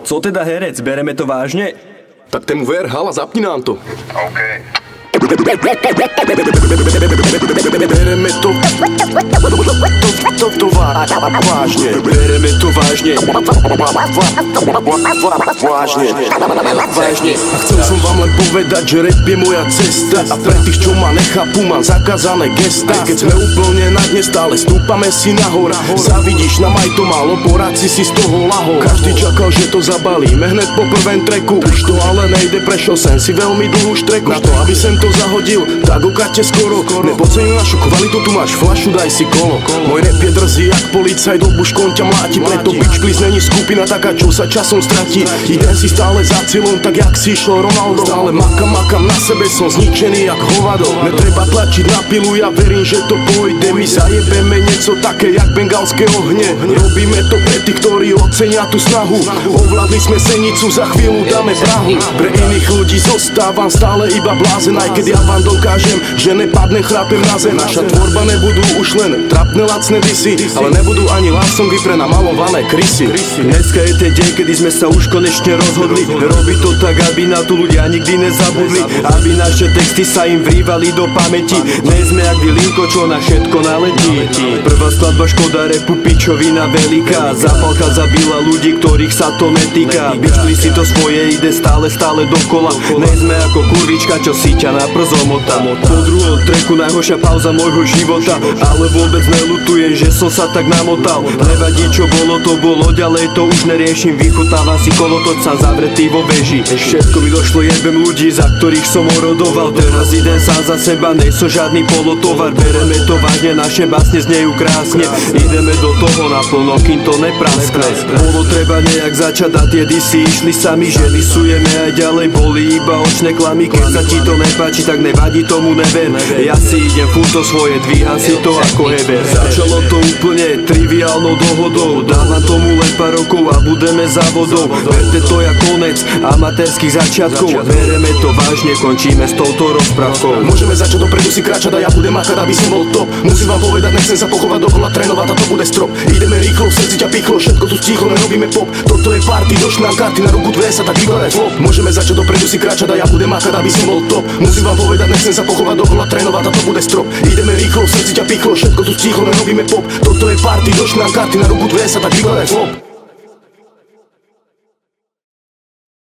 Co teda herec, bereme to vážne? Tak tému ver, hala, zapni nám to. OK. Bereme to vážne. Bereme to vážne. Vážne. A chcel som vám len povedať, že rap je moja cesta. A pre tých, čo ma nechápu, mám zakázané gesta. Aj keď sme úplne na dne, stále stúpame si nahor. Zavidíš nám aj to málo, poradci si z toho lahol. Každý čakal, že to zabalíme hneď po prvém treku. Už to ale nejde, prešiel sem si veľmi dlhú štreku. Na to, aby sem to zahodil, tak ukáďte skoro. Nepodceňuj našu kvalitu, tu máš flašu, daj si kolo. Môj rap je drzý, jak policajt, do buškon ťa mláti. Preto bitch please není skupina taká, čo sa časom stratí. Idem si stále za cieľom, tak jak si išlo Ronaldo. Stále makam na sebe, som zničený jak hovado. Netreba tlačiť na pilu, ja verím, že to pôjde. My zajebeme niečo také, jak bengalské ohne. Robíme to pre tých, ktorí ocenia tú snahu. Ovládli sme Senicu, za chvíľu dáme Prahu. Pre iných ľudí zostávam stále iba blázen. Aj keď ja vám dokážem, že nepadne chrápem na zem. Naša tvorba nebudú už len trapné lacné disy, ale nebudú ani love songy pre namalované krysy. Dneska je ten deň, kedy sme sa už konečne rozhodli robiť to tak, aby na to ľudia nikdy nezabudli, aby naše texty sa im vrívali do pamäti. Nie sme jak Vilinko, čo na všetko naletí. Prvá skladba škoda repu, pičovina veľká. Zapálka zabila ľudí, ktorých sa to netýka. Bičli si to svoje, ide stále dokola. Nie sme ako kurvička, čo si ťa na przo motá. Po druhom treku najhoršia pauza môjho života, ale vôbec nelutujem, že som sa tak namotal. Nevadí, čo bolo, to bolo, ďalej to už neriešim. Vychutávam si kolotoč, sám zavretý vo veži. Všetko mi došlo, jebem ľudí, za ktorých som orodoval. Teraz idem sám za seba, nejsem žiadny polotovar. Bereme to vážne, naše básne znejú krásne. Ideme do toho naplno, kým to nepraskne. Bolo treba nejak začať a tie disy išli sami, že lisujeme aj ďalej, boli iba očné klamy. Keď sa ti to nepáči, tak nevadí, tomu never. Ja si idem furt to svoje, dvíham si to ako heber. Začalo to úplne triviálnou dohodou, dávam tomu len pár rokov a budeme závodou. Verte to jak konec amatérskych začiatkov. Bereme to vážne, končíme s touto rozprávkou. Môžeme začať dopredu si kráčať a ja budem makať, aby som bol top. Musím vám povedať, nechcem sa pochovať dokola, trénovať a to bude strop. Ideme rýchlo, v srdci ťa pichlo, všetko tu stichlo, nerobíme pop. Toto je party, došli nám karty, na ruku dve sa tak vykladaj flop. Môžeme začať dopredu si kráčať a ja budem makať, aby som bol top. Musím vám povedať, nechcem sa pochovať dokola, trénovať a to bude strop. Ideme rýchlo, v srdci ťa pichlo, všetko tu stichlo, nerobíme pop. Toto je party, došli nám karty, na ruku dve sa tak vykladaj flop.